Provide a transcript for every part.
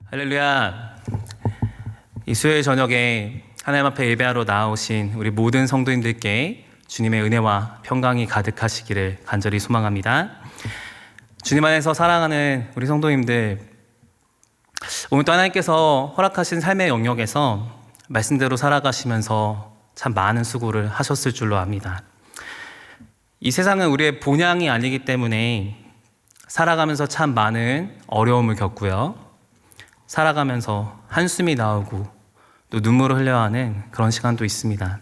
할렐루야. 이 수요일 저녁에 하나님 앞에 예배하러 나오신 우리 모든 성도님들께 주님의 은혜와 평강이 가득하시기를 간절히 소망합니다. 주님 안에서 사랑하는 우리 성도님들, 오늘도 하나님께서 허락하신 삶의 영역에서 말씀대로 살아가시면서 참 많은 수고를 하셨을 줄로 압니다. 이 세상은 우리의 본향이 아니기 때문에 살아가면서 참 많은 어려움을 겪고요. 살아가면서 한숨이 나오고 또 눈물을 흘려야 하는 그런 시간도 있습니다.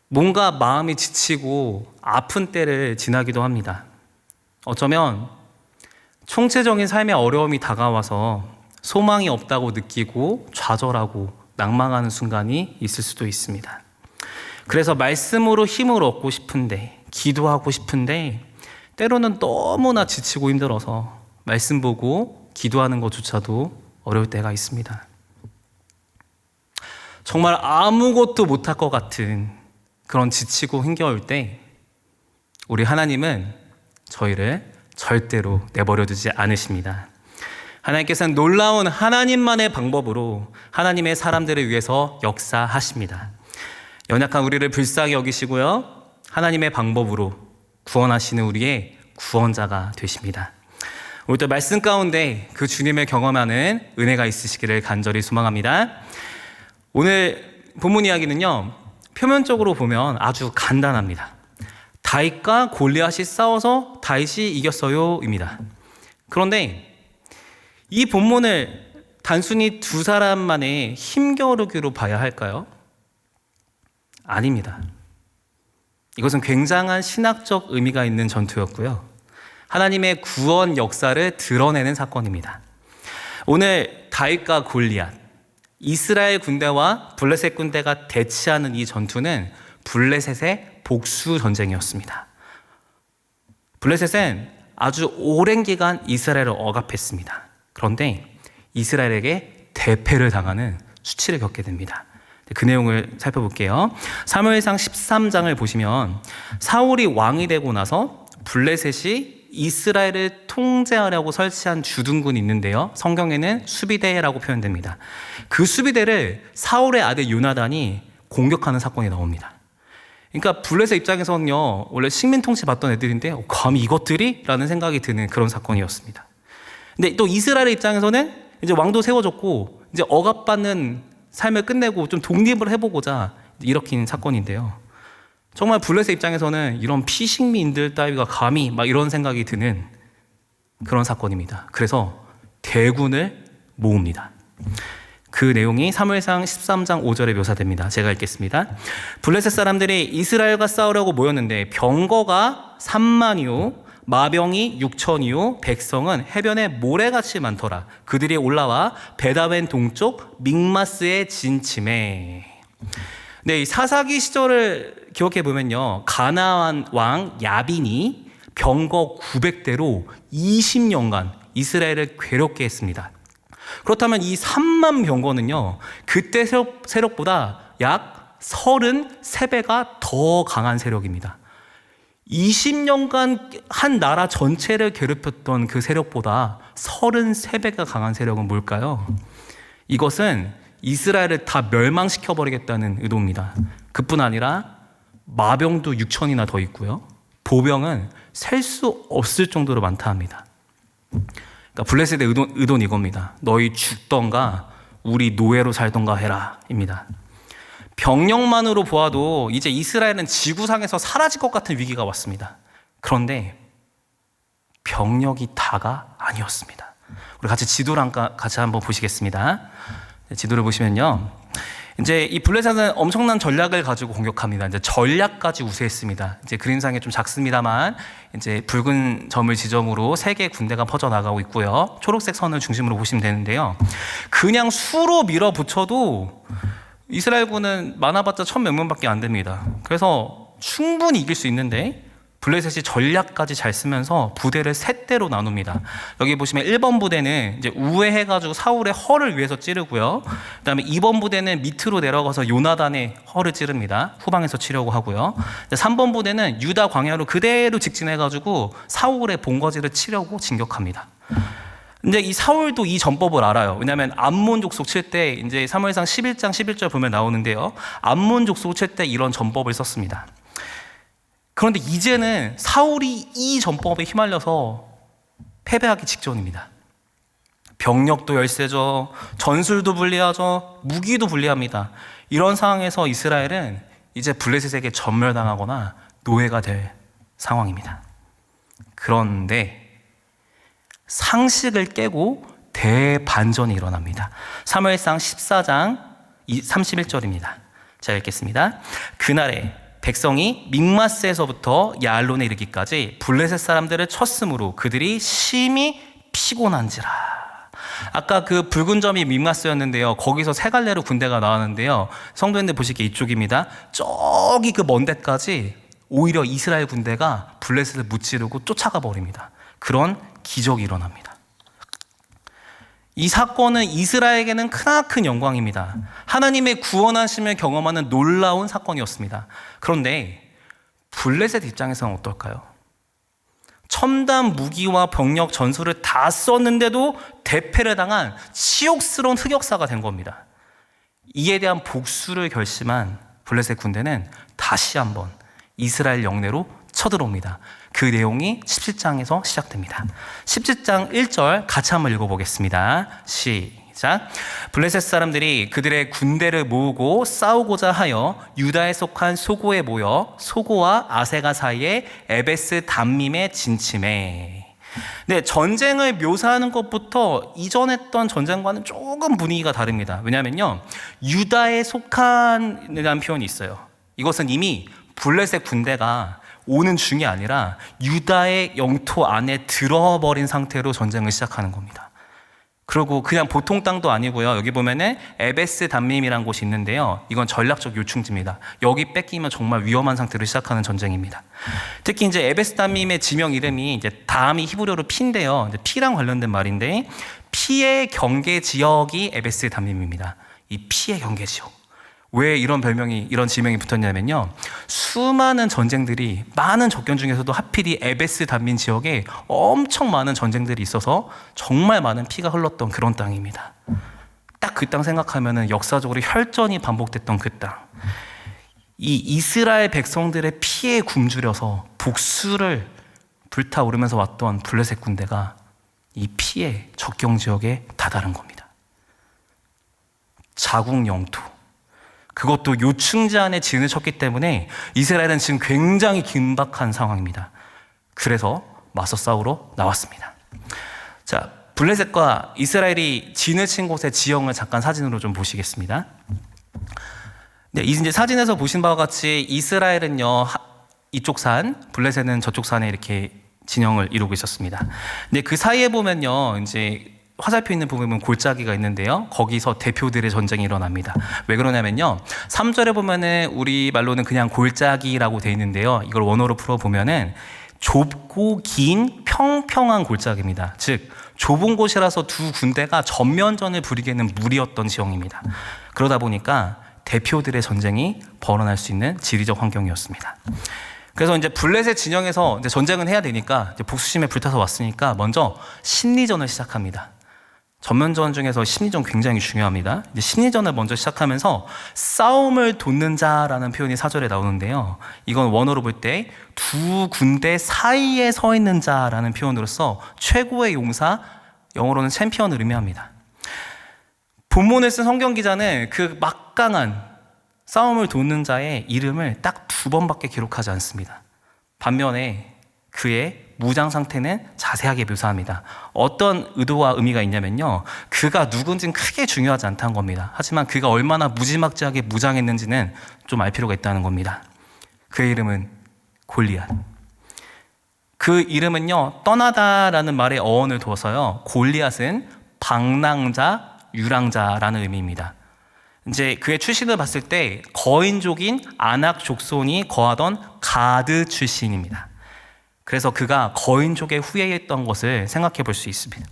뭔가 마음이 지치고 아픈 때를 지나기도 합니다. 어쩌면 총체적인 삶의 어려움이 다가와서 소망이 없다고 느끼고 좌절하고 낭망하는 순간이 있을 수도 있습니다. 그래서 말씀으로 힘을 얻고 싶은데, 기도하고 싶은데 때로는 너무나 지치고 힘들어서 말씀 보고 기도하는 것조차도 어려울 때가 있습니다. 정말 아무것도 못할 것 같은 그런 지치고 힘겨울 때 우리 하나님은 저희를 절대로 내버려 두지 않으십니다. 하나님께서는 놀라운 하나님만의 방법으로 하나님의 사람들을 위해서 역사하십니다. 연약한 우리를 불쌍히 여기시고요, 하나님의 방법으로 구원하시는 우리의 구원자가 되십니다. 오늘도 말씀 가운데 그 주님을 경험하는 은혜가 있으시기를 간절히 소망합니다. 오늘 본문 이야기는요, 표면적으로 보면 아주 간단합니다. 다윗과 골리앗이 싸워서 다윗이 이겼어요 입니다. 그런데 이 본문을 단순히 두 사람만의 힘겨루기로 봐야 할까요? 아닙니다. 이것은 굉장한 신학적 의미가 있는 전투였고요, 하나님의 구원 역사를 드러내는 사건입니다. 오늘 다윗과 골리앗, 이스라엘 군대와 블레셋 군대가 대치하는 이 전투는 블레셋의 복수 전쟁이었습니다. 블레셋은 아주 오랜 기간 이스라엘을 억압했습니다. 그런데 이스라엘에게 대패를 당하는 수치를 겪게 됩니다. 그 내용을 살펴볼게요. 사무엘상 13장을 보시면 사울이 왕이 되고 나서 블레셋이 이스라엘을 통제하려고 설치한 주둔군이 있는데요, 성경에는 수비대라고 표현됩니다. 그 수비대를 사울의 아들 요나단이 공격하는 사건이 나옵니다. 그러니까 블레셋 입장에서는요, 원래 식민 통치 받던 애들인데 감히 이것들이? 라는 생각이 드는 그런 사건이었습니다. 근데 또 이스라엘 입장에서는 이제 왕도 세워졌고 이제 억압받는 삶을 끝내고 좀 독립을 해보고자 일으킨 사건인데요, 정말 블레셋 입장에서는 이런 피식민들 따위가 감히 막 이런 생각이 드는 그런 사건입니다. 그래서 대군을 모읍니다. 그 내용이 사무엘상 13장 5절에 묘사됩니다. 제가 읽겠습니다. 블레셋 사람들이 이스라엘과 싸우려고 모였는데 병거가 3만이요 마병이 6천이요 백성은 해변에 모래같이 많더라. 그들이 올라와 베다웬 동쪽 믹마스에 진침해. 네, 이 사사기 시절을 기억해 보면요, 가나안 왕 야빈이 병거 900대로 20년간 이스라엘을 괴롭게 했습니다. 그렇다면 이 3만 병거는요, 그때 세력보다 약 33배가 더 강한 세력입니다. 20년간 한 나라 전체를 괴롭혔던 그 세력보다 33배가 강한 세력은 뭘까요? 이것은 이스라엘을 다 멸망시켜버리겠다는 의도입니다. 그뿐 아니라 마병도 6천이나 더 있고요, 보병은 셀 수 없을 정도로 많다 합니다. 그러니까 블레셋의 의도는 이겁니다. 너희 죽던가 우리 노예로 살던가 해라 입니다. 병력만으로 보아도 이제 이스라엘은 지구상에서 사라질 것 같은 위기가 왔습니다. 그런데 병력이 다가 아니었습니다. 우리 같이 지도를 같이 한번 보시겠습니다. 지도를 보시면요, 이제 이 블레셋은 엄청난 전략을 가지고 공격합니다. 이제 전략까지 우세했습니다. 이제 그림상에 좀 작습니다만 이제 붉은 점을 지점으로 세 개의 군대가 퍼져 나가고 있고요, 초록색 선을 중심으로 보시면 되는데요, 그냥 수로 밀어붙여도 이스라엘군은 많아봤자 1,000몇 명밖에 안 됩니다. 그래서 충분히 이길 수 있는데 블레셋이 전략까지 잘 쓰면서 부대를 세 대로 나눕니다. 여기 보시면 1번 부대는 이제 우회해가지고 사울의 허를 위에서 찌르고요, 그 다음에 2번 부대는 밑으로 내려가서 요나단의 허를 찌릅니다. 후방에서 치려고 하고요. 3번 부대는 유다 광야로 그대로 직진해가지고 사울의 본거지를 치려고 진격합니다. 근데 이 사울도 이 전법을 알아요. 왜냐하면 암몬 족속 칠 때 이제 사무엘상 11장 11절 보면 나오는데요. 암몬 족속 칠 때 이런 전법을 썼습니다. 그런데 이제는 사울이 이 전법에 휘말려서 패배하기 직전입니다. 병력도 열세죠. 전술도 불리하죠. 무기도 불리합니다. 이런 상황에서 이스라엘은 이제 블레셋에게 전멸당하거나 노예가 될 상황입니다. 그런데 상식을 깨고 대반전이 일어납니다. 사무엘상 14장 31절입니다. 자, 읽겠습니다. 그날에 백성이 믹마스에서부터 야알론에 이르기까지 블레셋 사람들을 쳤으므로 그들이 심히 피곤한지라. 아까 그 붉은 점이 믹마스였는데요. 거기서 세 갈래로 군대가 나왔는데요. 성도님들 보시기에 이쪽입니다. 저기 그 먼 데까지 오히려 이스라엘 군대가 블레셋을 무찌르고 쫓아가 버립니다. 그런 기적이 일어납니다. 이 사건은 이스라엘에게는 크나큰 영광입니다. 하나님의 구원하심을 경험하는 놀라운 사건이었습니다. 그런데 블레셋 입장에서는 어떨까요? 첨단 무기와 병력 전술을 다 썼는데도 대패를 당한 치욕스러운 흑역사가 된 겁니다. 이에 대한 복수를 결심한 블레셋 군대는 다시 한번 이스라엘 영내로 쳐들어옵니다. 그 내용이 17장에서 시작됩니다. 17장 1절 같이 한번 읽어보겠습니다. 시작. 블레셋 사람들이 그들의 군대를 모으고 싸우고자 하여 유다에 속한 소고에 모여 소고와 아세가 사이에 에베스 담밈에 진침해. 네, 전쟁을 묘사하는 것부터 이전 했던 전쟁과는 조금 분위기가 다릅니다. 왜냐하면요, 유다에 속한이라는 표현이 있어요. 이것은 이미 블레셋 군대가 오는 중이 아니라 유다의 영토 안에 들어버린 상태로 전쟁을 시작하는 겁니다. 그리고 그냥 보통 땅도 아니고요. 여기 보면은 에베스 담밈이라는 곳이 있는데요. 이건 전략적 요충지입니다. 여기 뺏기면 정말 위험한 상태로 시작하는 전쟁입니다. 특히 이제 에베스 담밈의 지명 이름이 이제 다음이 히브리어로 피인데요. 이제 피랑 관련된 말인데 피의 경계 지역이 에베스 담밈입니다. 이 피의 경계 지역. 왜 이런 지명이 붙었냐면요. 수많은 전쟁들이 많은 적견 중에서도 하필 이 에베스 담민 지역에 엄청 많은 전쟁들이 있어서 정말 많은 피가 흘렀던 그런 땅입니다. 딱 그 땅 생각하면은 역사적으로 혈전이 반복됐던 그 땅. 이 이스라엘 백성들의 피에 굶주려서 복수를 불타오르면서 왔던 블레셋 군대가 이 피의 적경 지역에 다다른 겁니다. 자국 영토. 그것도 요충지 안에 진을 쳤기 때문에 이스라엘은 지금 굉장히 긴박한 상황입니다. 그래서 맞서 싸우러 나왔습니다. 자, 블레셋과 이스라엘이 진을 친 곳의 지형을 잠깐 사진으로 좀 보시겠습니다. 네, 이제 사진에서 보신 바와 같이 이스라엘은요, 이쪽 산, 블레셋은 저쪽 산에 이렇게 진영을 이루고 있었습니다. 근데 그 사이에 보면요, 이제 화살표 있는 부분은 골짜기가 있는데요. 거기서 대표들의 전쟁이 일어납니다. 왜 그러냐면요. 3절에 보면은 우리 말로는 그냥 골짜기라고 돼 있는데요. 이걸 원어로 풀어보면은 좁고 긴 평평한 골짜기입니다. 즉 좁은 곳이라서 두 군대가 전면전을 벌이기에는 무리였던 지형입니다. 그러다 보니까 대표들의 전쟁이 벌어날 수 있는 지리적 환경이었습니다. 그래서 이제 블레셋 진영에서 이제 전쟁은 해야 되니까 이제 복수심에 불타서 왔으니까 먼저 심리전을 시작합니다. 전면전 중에서 심리전 굉장히 중요합니다. 이제 심리전을 먼저 시작하면서 싸움을 돋는 자라는 표현이 4절에 나오는데요. 이건 원어로 볼 때 두 군대 사이에 서 있는 자라는 표현으로서 최고의 용사, 영어로는 챔피언을 의미합니다. 본문을 쓴 성경 기자는 그 막강한 싸움을 돋는 자의 이름을 딱 2번밖에 기록하지 않습니다. 반면에 그의 무장 상태는 자세하게 묘사합니다. 어떤 의도와 의미가 있냐면요. 그가 누군지는 크게 중요하지 않다는 겁니다. 하지만 그가 얼마나 무지막지하게 무장했는지는 좀 알 필요가 있다는 겁니다. 그의 이름은 골리앗. 그 이름은요, 떠나다라는 말의 어원을 두어서요, 골리앗은 방랑자, 유랑자라는 의미입니다. 이제 그의 출신을 봤을 때 거인족인 아낙 족손이 거하던 가드 출신입니다. 그래서 그가 거인족의 후예였던 것을 생각해 볼 수 있습니다.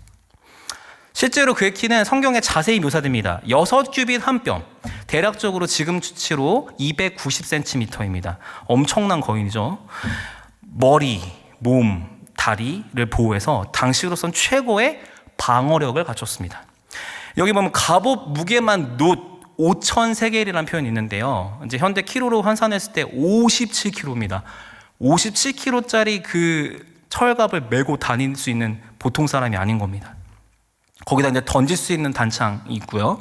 실제로 그의 키는 성경에 자세히 묘사됩니다. 6규빗 한 뼘, 대략적으로 지금 수치로 290cm입니다. 엄청난 거인이죠. 머리, 몸, 다리를 보호해서 당시로선 최고의 방어력을 갖췄습니다. 여기 보면 갑옷 무게만 놋 5,000세겔이라는 표현이 있는데요. 이제 현대 키로로 환산했을 때 57kg입니다. 57kg짜리 그 철갑을 메고 다닐 수 있는 보통 사람이 아닌 겁니다. 거기다 이제 던질 수 있는 단창이 있고요.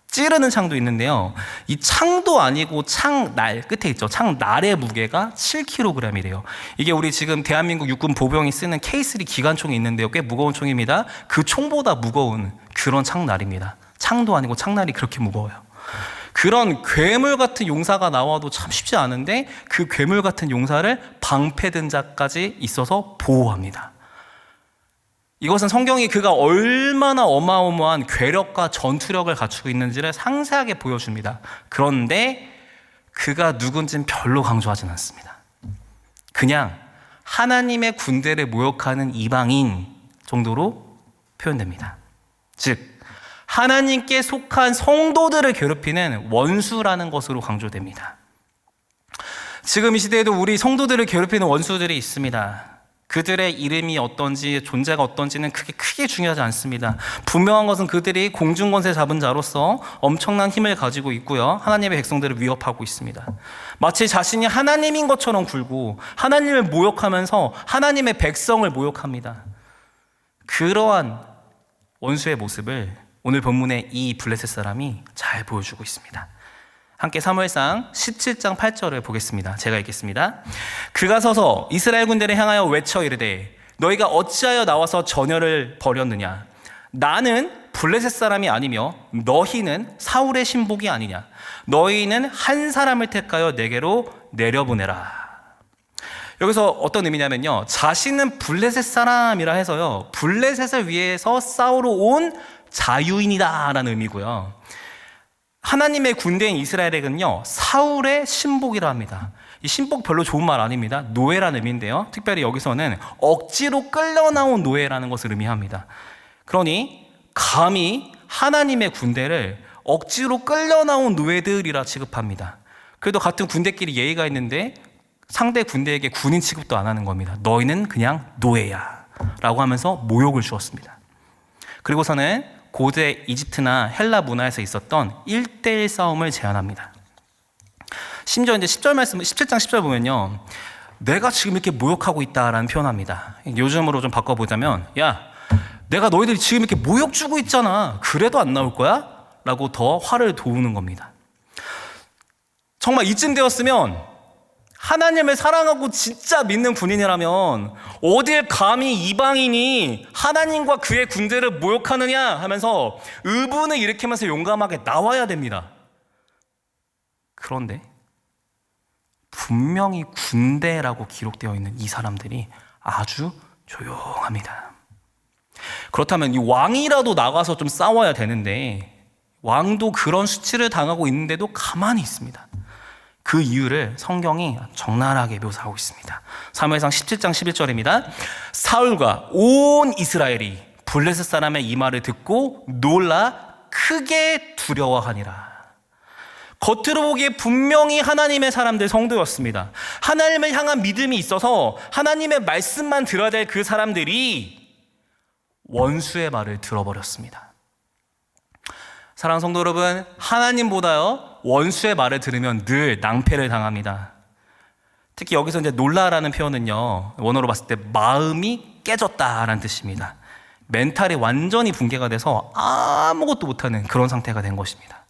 찌르는 창도 있는데요. 이 창도 아니고 창날 끝에 있죠. 창날의 무게가 7kg이래요. 이게 우리 지금 대한민국 육군 보병이 쓰는 K3 기관총이 있는데요. 꽤 무거운 총입니다. 그 총보다 무거운 그런 창날입니다. 창도 아니고 창날이 그렇게 무거워요. 그런 괴물 같은 용사가 나와도 참 쉽지 않은데 그 괴물 같은 용사를 방패든자까지 있어서 보호합니다. 이것은 성경이 그가 얼마나 어마어마한 괴력과 전투력을 갖추고 있는지를 상세하게 보여줍니다. 그런데 그가 누군지는 별로 강조하진 않습니다. 그냥 하나님의 군대를 모욕하는 이방인 정도로 표현됩니다. 즉 하나님께 속한 성도들을 괴롭히는 원수라는 것으로 강조됩니다. 지금 이 시대에도 우리 성도들을 괴롭히는 원수들이 있습니다. 그들의 이름이 어떤지 존재가 어떤지는 크게 중요하지 않습니다. 분명한 것은 그들이 공중권세 잡은 자로서 엄청난 힘을 가지고 있고요. 하나님의 백성들을 위협하고 있습니다. 마치 자신이 하나님인 것처럼 굴고 하나님을 모욕하면서 하나님의 백성을 모욕합니다. 그러한 원수의 모습을 오늘 본문의 이 블레셋 사람이 잘 보여주고 있습니다. 함께 사무엘상 17장 8절을 보겠습니다. 제가 읽겠습니다. 그가 서서 이스라엘 군대를 향하여 외쳐 이르되 너희가 어찌하여 나와서 전열을 벌였느냐. 나는 블레셋 사람이 아니며 너희는 사울의 신복이 아니냐. 너희는 한 사람을 택하여 내게로 내려보내라. 여기서 어떤 의미냐면요, 자신은 블레셋 사람이라 해서요 블레셋을 위해서 싸우러 온 자유인이다 라는 의미고요, 하나님의 군대인 이스라엘에게는요 사울의 신복이라 합니다. 이 신복 별로 좋은 말 아닙니다. 노예라는 의미인데요, 특별히 여기서는 억지로 끌려 나온 노예라는 것을 의미합니다. 그러니 감히 하나님의 군대를 억지로 끌려 나온 노예들이라 취급합니다. 그래도 같은 군대끼리 예의가 있는데 상대 군대에게 군인 취급도 안 하는 겁니다. 너희는 그냥 노예야 라고 하면서 모욕을 주었습니다. 그리고서는 고대 이집트나 헬라 문화에서 있었던 1대1 싸움을 제안합니다. 심지어 이제 10절 말씀, 17장 10절 보면요, 내가 지금 이렇게 모욕하고 있다라는 표현합니다. 요즘으로 좀 바꿔보자면, 야, 내가 너희들이 지금 이렇게 모욕 주고 있잖아. 그래도 안 나올 거야? 라고 더 화를 도우는 겁니다. 정말 이쯤 되었으면 하나님을 사랑하고 진짜 믿는 군인이라면 어딜 감히 이방인이 하나님과 그의 군대를 모욕하느냐 하면서 의분을 일으키면서 용감하게 나와야 됩니다. 그런데 분명히 군대라고 기록되어 있는 이 사람들이 아주 조용합니다. 그렇다면 이 왕이라도 나가서 좀 싸워야 되는데 왕도 그런 수치를 당하고 있는데도 가만히 있습니다. 그 이유를 성경이 적나라하게 묘사하고 있습니다. 사무엘상 17장 11절입니다. 사울과 온 이스라엘이 블레셋 사람의 이 말을 듣고 놀라 크게 두려워하니라. 겉으로 보기에 분명히 하나님의 사람들, 성도였습니다. 하나님을 향한 믿음이 있어서 하나님의 말씀만 들어야 될 그 사람들이 원수의 말을 들어버렸습니다. 사랑하는 성도 여러분, 하나님보다요 원수의 말을 들으면 늘 낭패를 당합니다. 특히 여기서 이제 놀라라는 표현은요, 원어로 봤을 때 마음이 깨졌다라는 뜻입니다. 멘탈이 완전히 붕괴가 돼서 아무것도 못하는 그런 상태가 된 것입니다.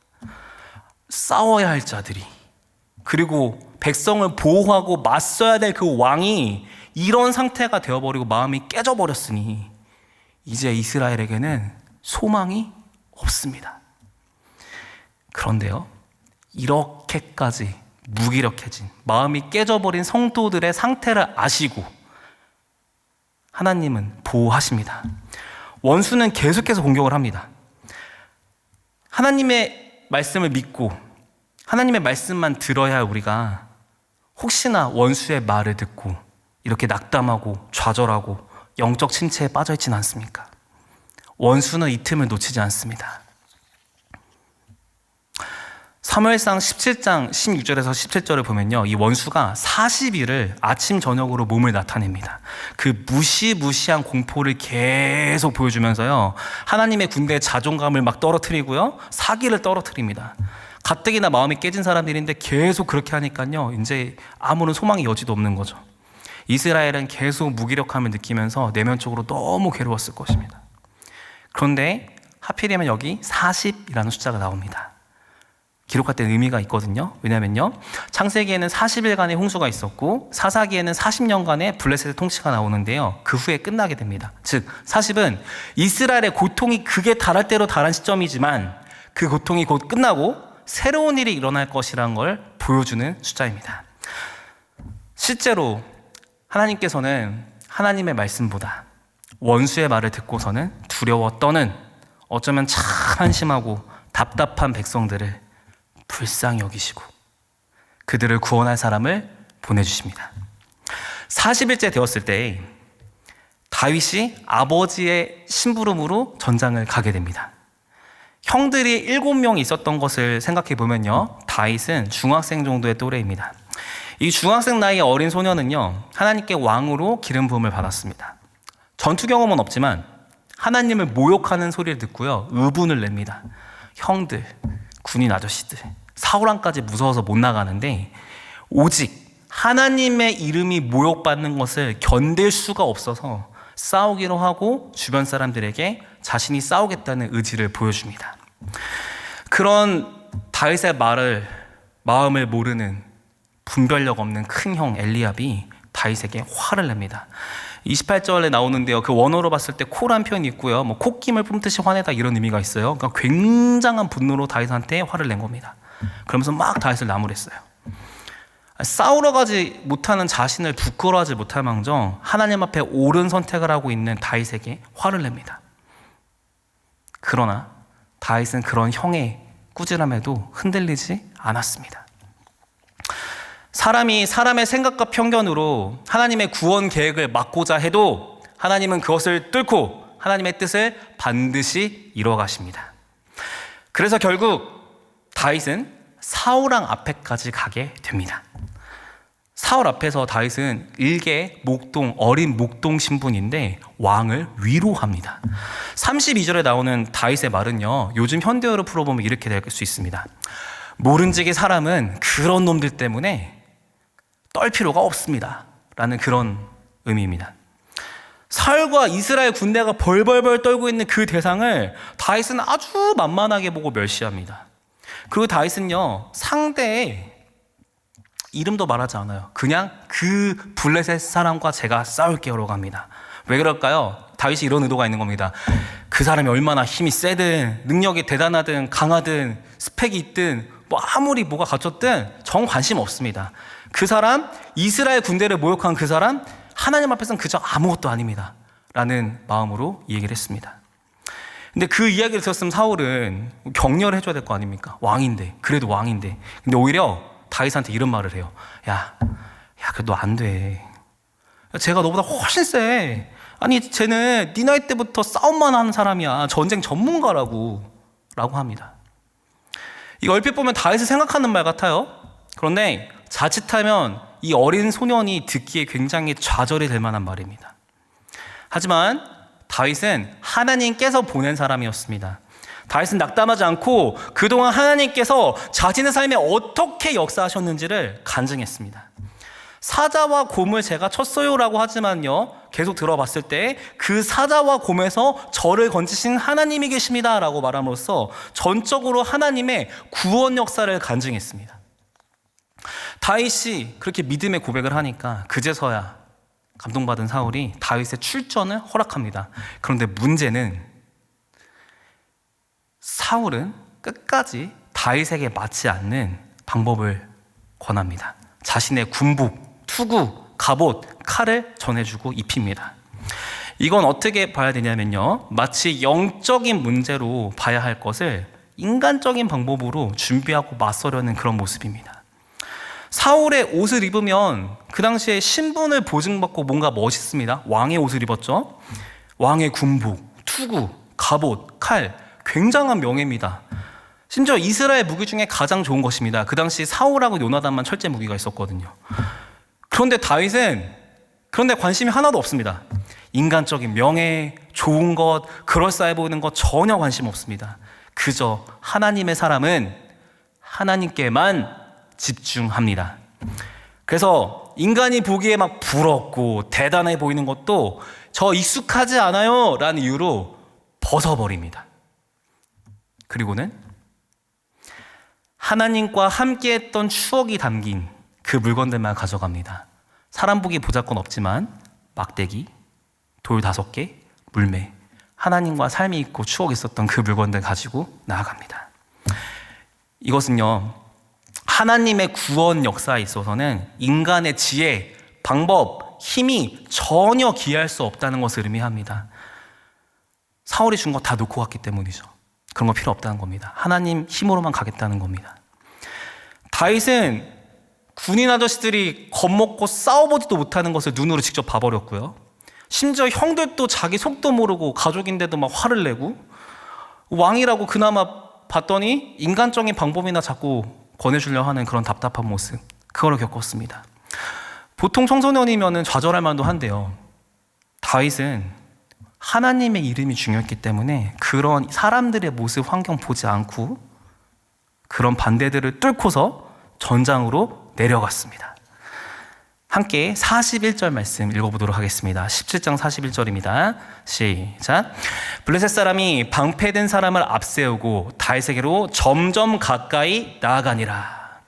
싸워야 할 자들이, 그리고 백성을 보호하고 맞서야 될 그 왕이 이런 상태가 되어버리고 마음이 깨져버렸으니 이제 이스라엘에게는 소망이 없습니다. 그런데요, 이렇게까지 무기력해진, 마음이 깨져버린 성도들의 상태를 아시고 하나님은 보호하십니다. 원수는 계속해서 공격을 합니다. 하나님의 말씀을 믿고 하나님의 말씀만 들어야 우리가 혹시나 원수의 말을 듣고 이렇게 낙담하고 좌절하고 영적 침체에 빠져 있지는 않습니까? 원수는 이 틈을 놓치지 않습니다. 사무엘상 17장 16절에서 17절을 보면요, 이 원수가 40일을 아침 저녁으로 몸을 나타냅니다. 그 무시무시한 공포를 계속 보여주면서요, 하나님의 군대의 자존감을 막 떨어뜨리고요, 사기를 떨어뜨립니다. 가뜩이나 마음이 깨진 사람들인데 계속 그렇게 하니까요, 이제 아무런 소망의 여지도 없는 거죠. 이스라엘은 계속 무기력함을 느끼면서 내면적으로 너무 괴로웠을 것입니다. 그런데 하필이면 여기 40이라는 숫자가 나옵니다. 기록할 때 의미가 있거든요. 왜냐면요, 창세기에는 40일간의 홍수가 있었고 사사기에는 40년간의 블레셋의 통치가 나오는데요, 그 후에 끝나게 됩니다. 즉 40은 이스라엘의 고통이 극에 달할 대로 달한 시점이지만 그 고통이 곧 끝나고 새로운 일이 일어날 것이라는 걸 보여주는 숫자입니다. 실제로 하나님께서는 하나님의 말씀보다 원수의 말을 듣고서는 두려워 떠는, 어쩌면 참 한심하고 답답한 백성들을 불쌍히 여기시고 그들을 구원할 사람을 보내주십니다. 40일째 되었을 때 다윗이 아버지의 심부름으로 전장을 가게 됩니다. 형들이 7명 있었던 것을 생각해 보면요, 다윗은 중학생 정도의 또래입니다. 이 중학생 나이의 어린 소년은요, 하나님께 왕으로 기름 부음을 받았습니다. 전투 경험은 없지만 하나님을 모욕하는 소리를 듣고요, 의분을 냅니다. 형들, 군인 아저씨들, 사울왕까지 무서워서 못 나가는데 오직 하나님의 이름이 모욕받는 것을 견딜 수가 없어서 싸우기로 하고 주변 사람들에게 자신이 싸우겠다는 의지를 보여줍니다. 그런 다윗의 마음을 모르는 분별력 없는 큰 형 엘리압이 다윗에게 화를 냅니다. 28절에 나오는데요, 그 원어로 봤을 때 코란 표현이 있고요, 뭐 콧김을 뿜듯이 화내다 이런 의미가 있어요. 그러니까 굉장한 분노로 다윗한테 화를 낸 겁니다. 그러면서 막 다윗을 나무랬어요. 싸우러 가지 못하는 자신을 부끄러워하지 못할 망정 하나님 앞에 옳은 선택을 하고 있는 다윗에게 화를 냅니다. 그러나 다윗은 그런 형의 꾸지람에도 흔들리지 않았습니다. 사람이 사람의 생각과 편견으로 하나님의 구원 계획을 막고자 해도 하나님은 그것을 뚫고 하나님의 뜻을 반드시 이루어 가십니다. 그래서 결국 다윗은 사울왕 앞에까지 가게 됩니다. 사울 앞에서 다윗은 일개 목동, 어린 목동 신분인데 왕을 위로합니다. 32절에 나오는 다윗의 말은요, 요즘 현대어로 풀어보면 이렇게 될 수 있습니다. 모른지기 사람은 그런 놈들 때문에 떨 필요가 없습니다 라는 그런 의미입니다. 사울과 이스라엘 군대가 벌벌벌 떨고 있는 그 대상을 다윗은 아주 만만하게 보고 멸시합니다. 그리고 다윗은요, 상대의 이름도 말하지 않아요. 그냥 그 블레셋 사람과 제가 싸울게요라고 합니다. 왜 그럴까요? 다윗이 이런 의도가 있는 겁니다. 그 사람이 얼마나 힘이 세든 능력이 대단하든 강하든 스펙이 있든 뭐 아무리 뭐가 갖췄든 정 관심 없습니다. 그 사람, 이스라엘 군대를 모욕한 그 사람, 하나님 앞에서는 그저 아무것도 아닙니다 라는 마음으로 이 얘기를 했습니다. 근데 그 이야기를 들었으면 사울은 격려를 해줘야 될 거 아닙니까? 왕인데, 그래도 왕인데. 근데 오히려 다윗한테 이런 말을 해요. 야, 그래도 안 돼. 쟤가 너보다 훨씬 세. 아니, 쟤는 네 나이 때부터 싸움만 하는 사람이야. 전쟁 전문가라고 라고 합니다. 이거 얼핏 보면 다윗을 생각하는 말 같아요. 그런데 자칫하면 이 어린 소년이 듣기에 굉장히 좌절이 될 만한 말입니다. 하지만 다윗은 하나님께서 보낸 사람이었습니다. 다윗은 낙담하지 않고 그동안 하나님께서 자신의 삶에 어떻게 역사하셨는지를 간증했습니다. 사자와 곰을 제가 쳤어요라고 하지만요, 계속 들어봤을 때 그 사자와 곰에서 저를 건지신 하나님이 계십니다 라고 말함으로써 전적으로 하나님의 구원 역사를 간증했습니다. 다윗이 그렇게 믿음의 고백을 하니까 그제서야 감동받은 사울이 다윗의 출전을 허락합니다. 그런데 문제는 사울은 끝까지 다윗에게 맞지 않는 방법을 권합니다. 자신의 군복, 투구, 갑옷, 칼을 전해주고 입힙니다. 이건 어떻게 봐야 되냐면요, 마치 영적인 문제로 봐야 할 것을 인간적인 방법으로 준비하고 맞서려는 그런 모습입니다. 사울의 옷을 입으면 그 당시에 신분을 보증받고 뭔가 멋있습니다. 왕의 옷을 입었죠. 왕의 군복, 투구, 갑옷, 칼, 굉장한 명예입니다. 심지어 이스라엘 무기 중에 가장 좋은 것입니다. 그 당시 사울하고 요나단만 철제 무기가 있었거든요. 그런데 다윗은 그런데 관심이 하나도 없습니다. 인간적인 명예, 좋은 것, 그럴싸해 보이는 것 전혀 관심 없습니다. 그저 하나님의 사람은 하나님께만 집중합니다. 그래서 인간이 보기에 막 부럽고 대단해 보이는 것도 저 익숙하지 않아요 라는 이유로 벗어버립니다. 그리고는 하나님과 함께했던 추억이 담긴 그 물건들만 가져갑니다. 사람 보기 보잘것 없지만 막대기, 돌 5개, 물매, 하나님과 삶이 있고 추억이 있었던 그 물건들 가지고 나아갑니다. 이것은요, 하나님의 구원 역사에 있어서는 인간의 지혜, 방법, 힘이 전혀 기여할 수 없다는 것을 의미합니다. 사울이 준 거 다 놓고 갔기 때문이죠. 그런 거 필요 없다는 겁니다. 하나님 힘으로만 가겠다는 겁니다. 다윗은 군인 아저씨들이 겁먹고 싸워보지도 못하는 것을 눈으로 직접 봐버렸고요. 심지어 형들도 자기 속도 모르고 가족인데도 막 화를 내고, 왕이라고 그나마 봤더니 인간적인 방법이나 자꾸 권해주려 하는 그런 답답한 모습, 그거를 겪었습니다. 보통 청소년이면 좌절할 만도 한데요, 다윗은 하나님의 이름이 중요했기 때문에 그런 사람들의 모습, 환경 보지 않고 그런 반대들을 뚫고서 전장으로 내려갔습니다. 함께 41절 말씀 읽어보도록 하겠습니다. 17장 41절입니다. 시작. 블레셋 사람이 방패된 사람을 앞세우고 다윗에게로 점점 가까이 나아가니라.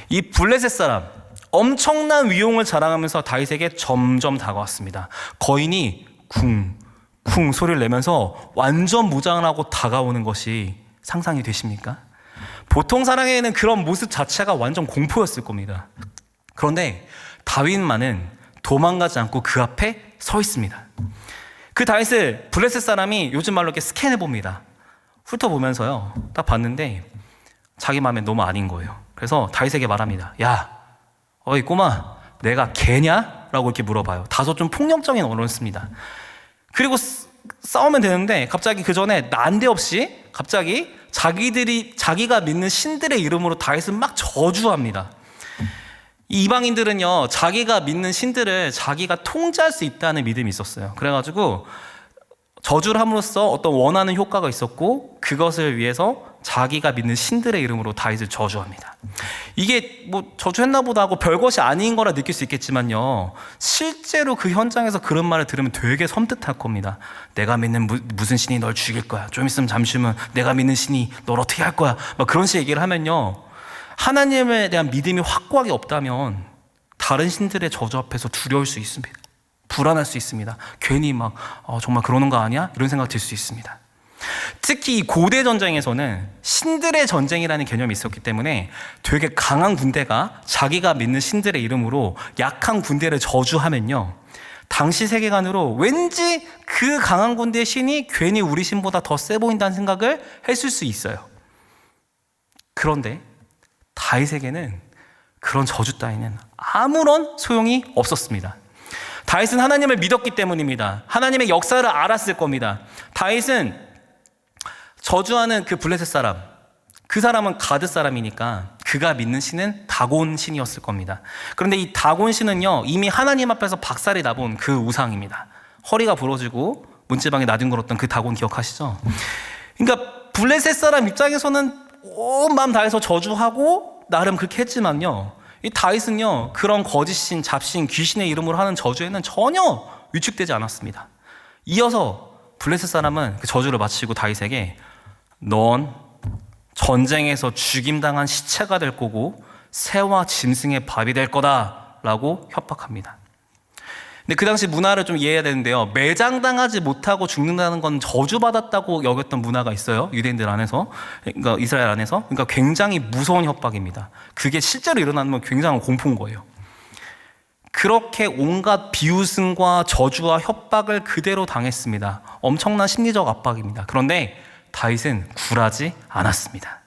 이 블레셋 사람, 엄청난 위용을 자랑하면서 다윗에게 점점 다가왔습니다. 거인이 쿵 소리를 내면서 완전 무장을 하고 다가오는 것이 상상이 되십니까? 보통 사람에게는 그런 모습 자체가 완전 공포였을 겁니다. 그런데 다윗만은 도망가지 않고 그 앞에 서 있습니다. 그 다윗을 블레셋 사람이 요즘 말로 이렇게 스캔해 봅니다. 훑어보면서요, 딱 봤는데 자기 마음에 너무 아닌 거예요. 그래서 다윗에게 말합니다. 야, 어이 꼬마, 내가 개냐? 라고 이렇게 물어봐요. 다소 좀 폭력적인 언어를 씁니다. 그리고 싸우면 되는데 갑자기 그 전에 난데없이 갑자기 자기가 믿는 신들의 이름으로 다윗을 막 저주합니다. 이 이방인들은요, 자기가 믿는 신들을 자기가 통제할 수 있다는 믿음이 있었어요. 그래가지고 저주를 함으로써 어떤 원하는 효과가 있었고, 그것을 위해서 자기가 믿는 신들의 이름으로 다윗을 저주합니다. 이게 뭐 저주했나 보다 하고 별것이 아닌 거라 느낄 수 있겠지만요, 실제로 그 현장에서 그런 말을 들으면 되게 섬뜩할 겁니다. 내가 믿는 무슨 신이 널 죽일 거야, 좀 있으면 잠시면 내가 믿는 신이 널 어떻게 할 거야, 막 그런 식의 얘기를 하면요, 하나님에 대한 믿음이 확고하게 없다면 다른 신들의 저주 앞에서 두려울 수 있습니다. 불안할 수 있습니다. 괜히 막 정말 그러는 거 아니야? 이런 생각 들 수 있습니다. 특히 이 고대 전쟁에서는 신들의 전쟁이라는 개념이 있었기 때문에 되게 강한 군대가 자기가 믿는 신들의 이름으로 약한 군대를 저주하면요, 당시 세계관으로 왠지 그 강한 군대의 신이 괜히 우리 신보다 더 세 보인다는 생각을 했을 수 있어요. 그런데 다윗에게는 그런 저주 따위는 아무런 소용이 없었습니다. 다윗은 하나님을 믿었기 때문입니다. 하나님의 역사를 알았을 겁니다. 다윗은 저주하는 그 블레셋 사람, 그 사람은 가드 사람이니까 그가 믿는 신은 다곤 신이었을 겁니다. 그런데 이 다곤 신은요, 이미 하나님 앞에서 박살이 나본 그 우상입니다. 허리가 부러지고 문지방에 나뒹굴었던 그 다곤 기억하시죠? 그러니까 블레셋 사람 입장에서는 온 마음 다해서 저주하고 나름 그렇게 했지만요, 이 다윗은요, 그런 거짓신, 잡신, 귀신의 이름으로 하는 저주에는 전혀 위축되지 않았습니다. 이어서 블레셋 사람은 그 저주를 마치고 다윗에게 넌 전쟁에서 죽임당한 시체가 될 거고 새와 짐승의 밥이 될 거다 라고 협박합니다. 근데 그 당시 문화를 좀 이해해야 되는데요, 매장당하지 못하고 죽는다는 건 저주받았다고 여겼던 문화가 있어요. 유대인들 안에서, 그러니까 이스라엘 안에서. 그러니까 굉장히 무서운 협박입니다. 그게 실제로 일어나면 굉장한 공포인 거예요. 그렇게 온갖 비웃음과 저주와 협박을 그대로 당했습니다. 엄청난 심리적 압박입니다. 그런데 다윗은 굴하지 않았습니다.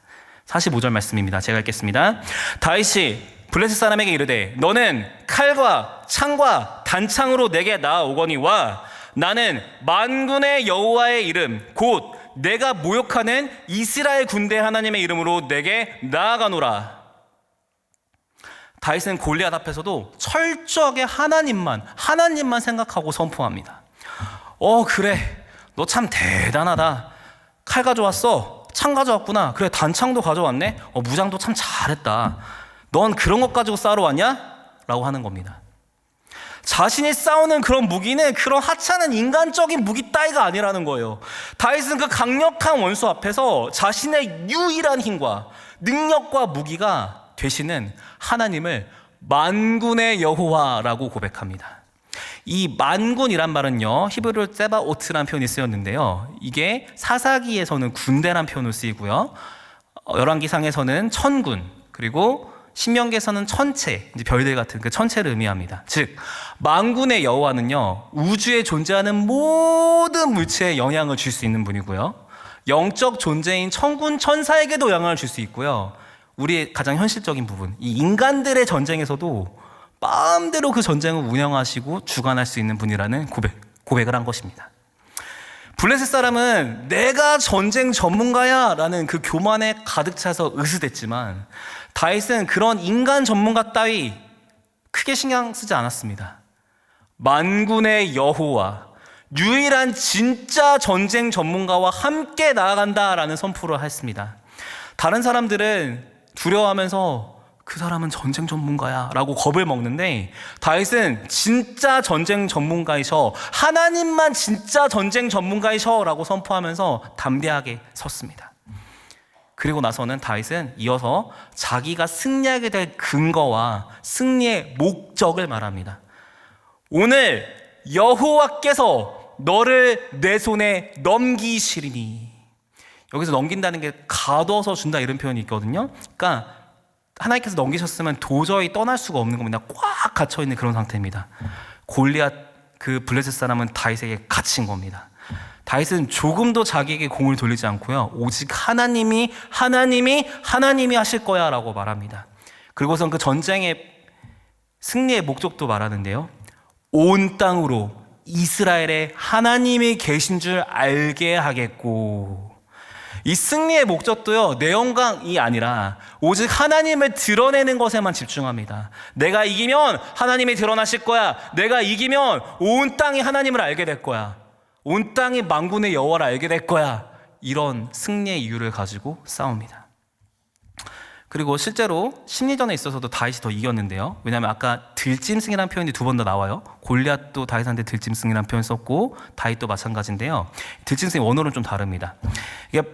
45절 말씀입니다. 제가 읽겠습니다. 다윗이 블레셋 사람에게 이르되 너는 칼과 창과 단창으로 내게 나아오거니와 나는 만군의 여호와의 이름 곧 내가 모욕하는 이스라엘 군대 하나님의 이름으로 내게 나아가노라. 다윗은 골리앗 앞에서도 철저하게 하나님만 생각하고 선포합니다. 그래, 너 참 대단하다. 칼 가져왔어. 창 가져왔구나. 그래, 단창도 가져왔네. 무장도 참 잘했다. 넌 그런 것 가지고 싸우러 왔냐? 라고 하는 겁니다. 자신이 싸우는 그런 무기는 그런 하찮은 인간적인 무기 따위가 아니라는 거예요. 다윗은 그 강력한 원수 앞에서 자신의 유일한 힘과 능력과 무기가 되시는 하나님을 만군의 여호와라고 고백합니다. 이 만군이란 말은요, 히브리어로 세바오트라는 표현이 쓰였는데요, 이게 사사기에서는 군대란 표현으로 쓰이고요, 열왕기상에서는 천군, 그리고 신명기에서는 천체, 이제 별들 같은 그 천체를 의미합니다. 즉 만군의 여호와는요, 우주에 존재하는 모든 물체에 영향을 줄 수 있는 분이고요, 영적 존재인 천군 천사에게도 영향을 줄 수 있고요, 우리의 가장 현실적인 부분, 이 인간들의 전쟁에서도 마음대로 그 전쟁을 운영하시고 주관할 수 있는 분이라는 고백을 한 것입니다. 블레셋 사람은 내가 전쟁 전문가야 라는 그 교만에 가득 차서 으스댔지만, 다윗은 그런 인간 전문가 따위 크게 신경 쓰지 않았습니다. 만군의 여호와, 유일한 진짜 전쟁 전문가와 함께 나아간다라는 선포를 했습니다. 다른 사람들은 두려워하면서 그 사람은 전쟁 전문가야 라고 겁을 먹는데, 다윗은 진짜 전쟁 전문가이셔, 하나님만 진짜 전쟁 전문가이셔 라고 선포하면서 담대하게 섰습니다. 그리고 나서는 다윗은 이어서 자기가 승리하게 될 근거와 승리의 목적을 말합니다. 오늘 여호와께서 너를 내 손에 넘기시리니. 여기서 넘긴다는 게 가둬서 준다 이런 표현이 있거든요. 그러니까 하나님께서 넘기셨으면 도저히 떠날 수가 없는 겁니다. 꽉 갇혀있는 그런 상태입니다. 골리앗 그 블레셋 사람은 다윗에게 갇힌 겁니다. 다윗은 조금도 자기에게 공을 돌리지 않고요, 오직 하나님이 하실 거야 라고 말합니다. 그리고선 그 전쟁의 승리의 목적도 말하는데요, 온 땅으로 이스라엘에 하나님이 계신 줄 알게 하겠고. 이 승리의 목적도요, 내 영광이 아니라 오직 하나님을 드러내는 것에만 집중합니다. 내가 이기면 하나님이 드러나실 거야. 내가 이기면 온 땅이 하나님을 알게 될 거야. 온 땅이 만군의 여호와를 알게 될 거야. 이런 승리의 이유를 가지고 싸웁니다. 그리고 실제로 심리전에 있어서도 다윗이 더 이겼는데요, 왜냐하면 아까 들짐승이라는 표현이 두 번 더 나와요. 골리앗도 다윗한테 들짐승이라는 표현 썼고 다윗도 마찬가지인데요, 들짐승의 원어는 좀 다릅니다.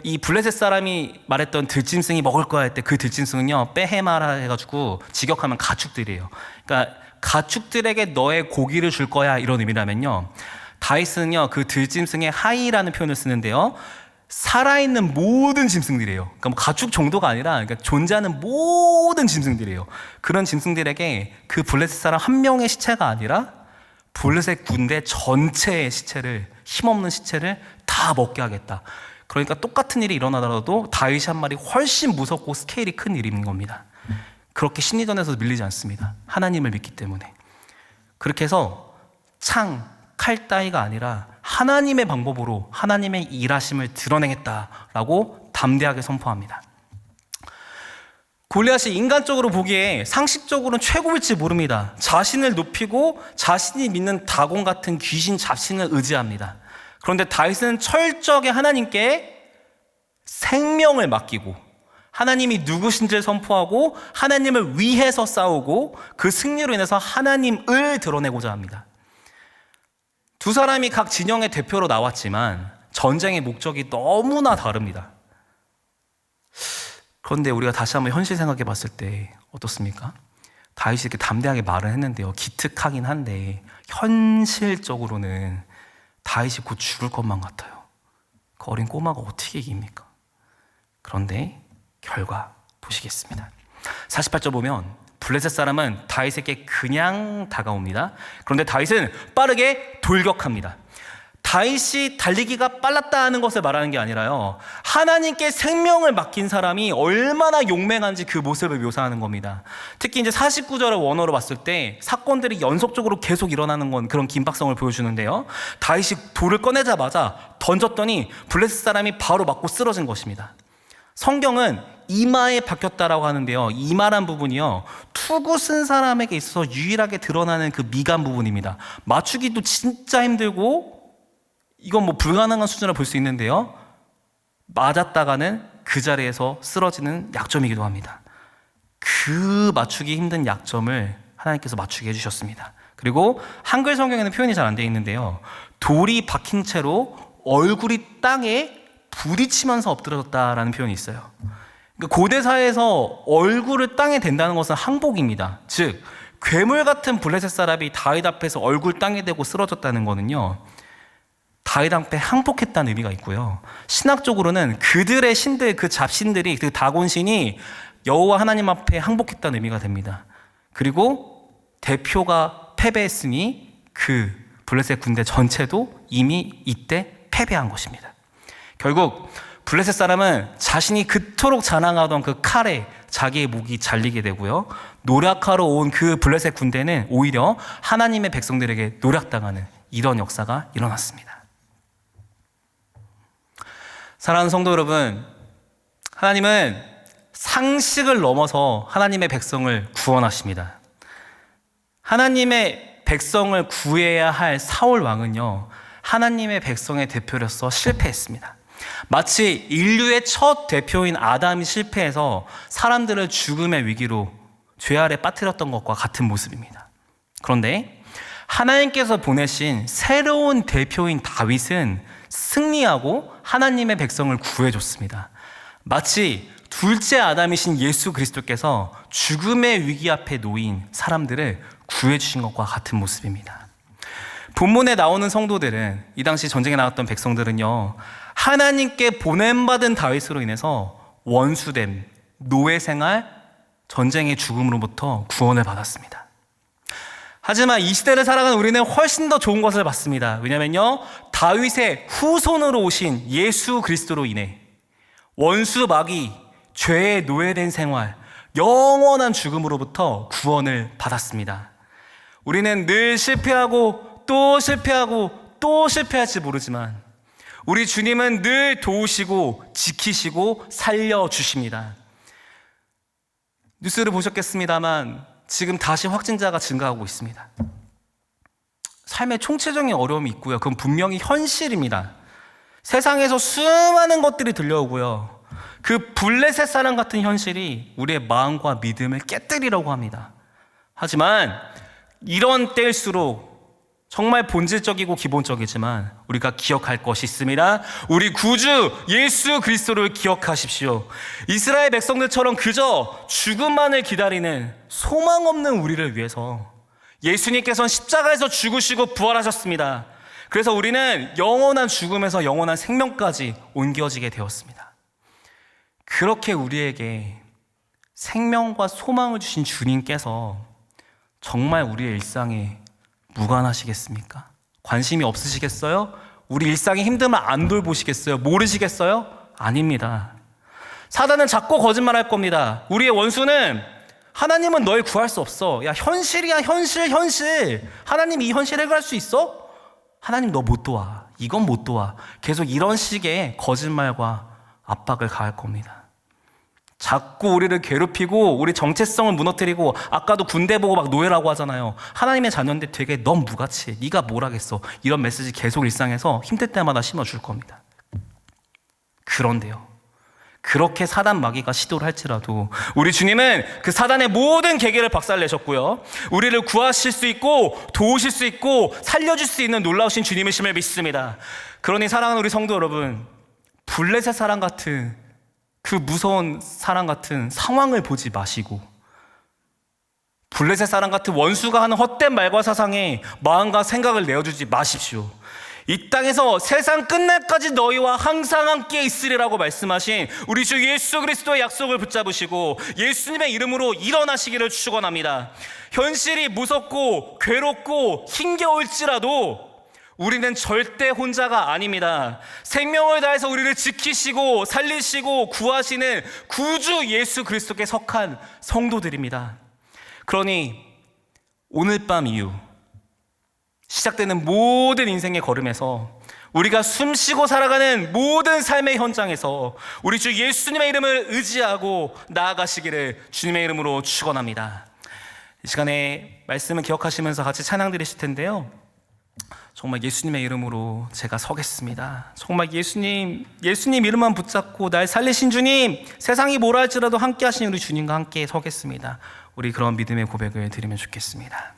이 블레셋 사람이 말했던 들짐승이 먹을 거야 할 때 그 들짐승은요, 베헤마라 해가지고 직역하면 가축들이에요. 그러니까 가축들에게 너의 고기를 줄 거야 이런 의미라면요, 다윗은요 그 들짐승의 하이라는 표현을 쓰는데요, 살아있는 모든 짐승들이에요. 그러니까 뭐 가축 정도가 아니라 그러니까 존재하는 모든 짐승들이에요. 그런 짐승들에게 그 블레셋 사람 한 명의 시체가 아니라 블레셋 군대 전체의 시체를, 힘없는 시체를 다 먹게 하겠다. 그러니까 똑같은 일이 일어나더라도 다윗이 한 말이 훨씬 무섭고 스케일이 큰 일인 겁니다. 그렇게 심리전에서 밀리지 않습니다. 하나님을 믿기 때문에. 그렇게 해서 칼 따위가 아니라 하나님의 방법으로 하나님의 일하심을 드러내겠다라고 담대하게 선포합니다. 골리앗이 인간적으로 보기에 상식적으로는 최고일지 모릅니다. 자신을 높이고 자신이 믿는 다곤 같은 귀신 잡신을 의지합니다. 그런데 다윗은 철저하게 하나님께 생명을 맡기고 하나님이 누구신지를 선포하고 하나님을 위해서 싸우고 그 승리로 인해서 하나님을 드러내고자 합니다. 두 사람이 각 진영의 대표로 나왔지만 전쟁의 목적이 너무나 다릅니다. 그런데 우리가 다시 한번 현실 생각해 봤을 때 어떻습니까? 다윗이 이렇게 담대하게 말을 했는데요, 기특하긴 한데 현실적으로는 다윗이 곧 죽을 것만 같아요. 그 어린 꼬마가 어떻게 이깁니까? 그런데 결과 보시겠습니다. 48절 보면 블레셋 사람은 다윗에게 그냥 다가옵니다. 그런데 다윗은 빠르게 돌격합니다. 다윗이 달리기가 빨랐다는 것을 말하는 게 아니라요, 하나님께 생명을 맡긴 사람이 얼마나 용맹한지 그 모습을 묘사하는 겁니다. 특히 이제 49절을 원어로 봤을 때 사건들이 연속적으로 계속 일어나는 건 그런 긴박성을 보여주는데요, 다윗이 돌을 꺼내자마자 던졌더니 블레셋 사람이 바로 맞고 쓰러진 것입니다. 성경은 이마에 박혔다라고 하는데요, 이마란 부분이요, 투구 쓴 사람에게 있어서 유일하게 드러나는 그 미간 부분입니다. 맞추기도 진짜 힘들고 이건 뭐 불가능한 수준으로 볼 수 있는데요, 맞았다가는 그 자리에서 쓰러지는 약점이기도 합니다. 그 맞추기 힘든 약점을 하나님께서 맞추게 해주셨습니다. 그리고 한글 성경에는 표현이 잘 안 되어 있는데요, 돌이 박힌 채로 얼굴이 땅에 부딪히면서 엎드러졌다라는 표현이 있어요. 그러니까 고대 사회에서 얼굴을 땅에 댄다는 것은 항복입니다. 즉 괴물 같은 블레셋 사람이 다윗 앞에서 얼굴 땅에 대고 쓰러졌다는 거는요, 다윗 앞에 항복했다는 의미가 있고요, 신학적으로는 그들의 신들, 그 잡신들이, 그 다곤신이 여호와 하나님 앞에 항복했다는 의미가 됩니다. 그리고 대표가 패배했으니 그 블레셋 군대 전체도 이미 이때 패배한 것입니다. 결국 블레셋 사람은 자신이 그토록 자랑하던 그 칼에 자기의 목이 잘리게 되고요, 노략하러 온 그 블레셋 군대는 오히려 하나님의 백성들에게 노략당하는 이런 역사가 일어났습니다. 사랑하는 성도 여러분, 하나님은 상식을 넘어서 하나님의 백성을 구원하십니다. 하나님의 백성을 구해야 할 사울 왕은요, 하나님의 백성의 대표로서 실패했습니다. 마치 인류의 첫 대표인 아담이 실패해서 사람들을 죽음의 위기로 죄 아래 빠뜨렸던 것과 같은 모습입니다. 그런데 하나님께서 보내신 새로운 대표인 다윗은 승리하고 하나님의 백성을 구해줬습니다. 마치 둘째 아담이신 예수 그리스도께서 죽음의 위기 앞에 놓인 사람들을 구해주신 것과 같은 모습입니다. 본문에 나오는 성도들은, 이 당시 전쟁에 나갔던 백성들은요, 하나님께 보냄받은 다윗으로 인해서 원수됨, 노예생활, 전쟁의 죽음으로부터 구원을 받았습니다. 하지만 이 시대를 살아가는 우리는 훨씬 더 좋은 것을 받습니다. 왜냐면요, 다윗의 후손으로 오신 예수 그리스도로 인해 원수 마귀, 죄에 노예된 생활, 영원한 죽음으로부터 구원을 받았습니다. 우리는 늘 실패하고 또 실패하고 또 실패할지 모르지만 우리 주님은 늘 도우시고 지키시고 살려주십니다. 뉴스를 보셨겠습니다만 지금 다시 확진자가 증가하고 있습니다. 삶의 총체적인 어려움이 있고요, 그건 분명히 현실입니다. 세상에서 수많은 것들이 들려오고요, 그 블레셋 사람 같은 현실이 우리의 마음과 믿음을 깨뜨리려고 합니다. 하지만 이런 때일수록 정말 본질적이고 기본적이지만 우리가 기억할 것이 있습니다. 우리 구주 예수 그리스도를 기억하십시오. 이스라엘 백성들처럼 그저 죽음만을 기다리는 소망 없는 우리를 위해서 예수님께서는 십자가에서 죽으시고 부활하셨습니다. 그래서 우리는 영원한 죽음에서 영원한 생명까지 옮겨지게 되었습니다. 그렇게 우리에게 생명과 소망을 주신 주님께서 정말 우리의 일상에 무관하시겠습니까? 관심이 없으시겠어요? 우리 일상의 힘듦을 안 돌보시겠어요? 모르시겠어요? 아닙니다. 사단은 자꾸 거짓말할 겁니다. 우리의 원수는 하나님은 널 구할 수 없어. 야, 현실이야, 현실. 하나님 이 현실 해결할 수 있어? 하나님 너 못 도와. 이건 못 도와. 계속 이런 식의 거짓말과 압박을 가할 겁니다. 자꾸 우리를 괴롭히고 우리 정체성을 무너뜨리고, 아까도 군대 보고 막 노예라고 하잖아요. 하나님의 자녀인데 되게 넌 무가치해, 네가 뭘 하겠어, 이런 메시지 계속 일상에서 힘들 때마다 심어줄 겁니다. 그런데요, 그렇게 사단 마귀가 시도를 할지라도 우리 주님은 그 사단의 모든 계계를 박살내셨고요, 우리를 구하실 수 있고 도우실 수 있고 살려줄 수 있는 놀라우신 주님이심을 믿습니다. 그러니 사랑하는 우리 성도 여러분, 블레셋 사람 같은 그 무서운 사람 같은 상황을 보지 마시고, 블레셋 사람 같은 원수가 하는 헛된 말과 사상에 마음과 생각을 내어주지 마십시오. 이 땅에서 세상 끝날까지 너희와 항상 함께 있으리라고 말씀하신 우리 주 예수 그리스도의 약속을 붙잡으시고 예수님의 이름으로 일어나시기를 축원합니다. 현실이 무섭고 괴롭고 힘겨울지라도 우리는 절대 혼자가 아닙니다. 생명을 다해서 우리를 지키시고 살리시고 구하시는 구주 예수 그리스도께 속한 성도들입니다. 그러니 오늘 밤 이후 시작되는 모든 인생의 걸음에서 우리가 숨쉬고 살아가는 모든 삶의 현장에서 우리 주 예수님의 이름을 의지하고 나아가시기를 주님의 이름으로 축원합니다. 이 시간에 말씀을 기억하시면서 같이 찬양 드리실 텐데요, 정말 예수님의 이름으로 제가 서겠습니다. 정말 예수님 이름만 붙잡고 날 살리신 주님, 세상이 뭐라 할지라도 함께 하신 우리 주님과 함께 서겠습니다. 우리 그런 믿음의 고백을 드리면 좋겠습니다.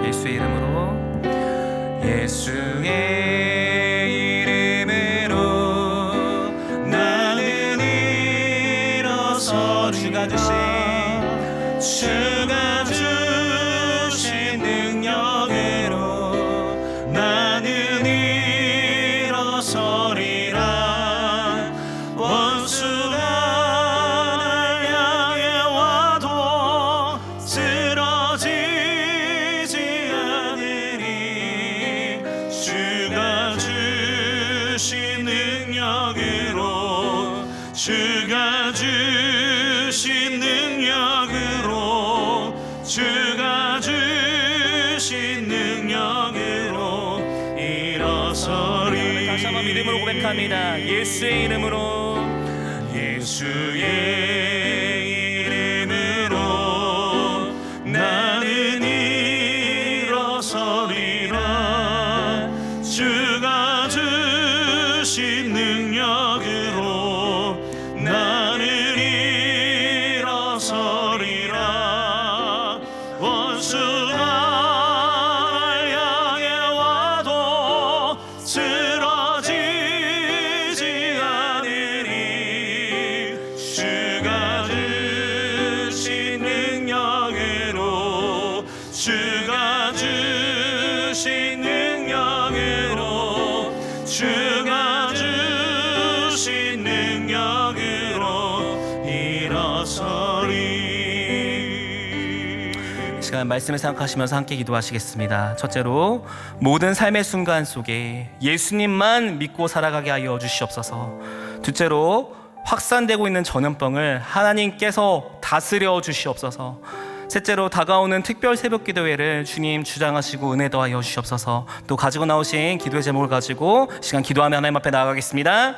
예수의 이름으로, 예수의 이름으로 나는 일어서 주가 주신 능력으로 나는 일어서리라. 원수가 날 향해 와도 쓰러지지 않으리. 주가 주신 능력으로, 주가 주신 능력으로, 주가 주신 능력으로 일어서리. 다시 한번 믿음으로 고백합니다. 예수의 이름으로, 예수의 이름으로 나는 일어서리라. 주가 주신 능력으로 나는 일어서리라. 원수가 날 향해 와도 쓰러지지 않으리. 주가 주신 능력으로, 주가 주신 능력으로, 주가 주신 능력으로 일어서리. 시간 말씀을 생각하시면서 함께 기도하시겠습니다. 첫째로, 모든 삶의 순간 속에 예수님만 믿고 살아가게 하여 주시옵소서. 둘째로, 확산되고 있는 전염병을 하나님께서 다스려 주시옵소서. 셋째로, 다가오는 특별 새벽 기도회를 주님 주장하시고 은혜 더하여 주시옵소서. 또 가지고 나오신 기도의 제목을 가지고 시간 기도하며 하나님 앞에 나아가겠습니다.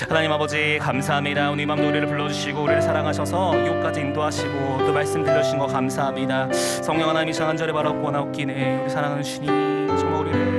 하나님 아버지 감사합니다. 오늘 이 밤 노래를 불러주시고 우리를 사랑하셔서 이곳까지 인도하시고 또 말씀 들려주신 거 감사합니다. 성령 하나님 이 시간 한 절에 바라보고 나옵기네. 우리 사랑하는 주님, 정말 우리를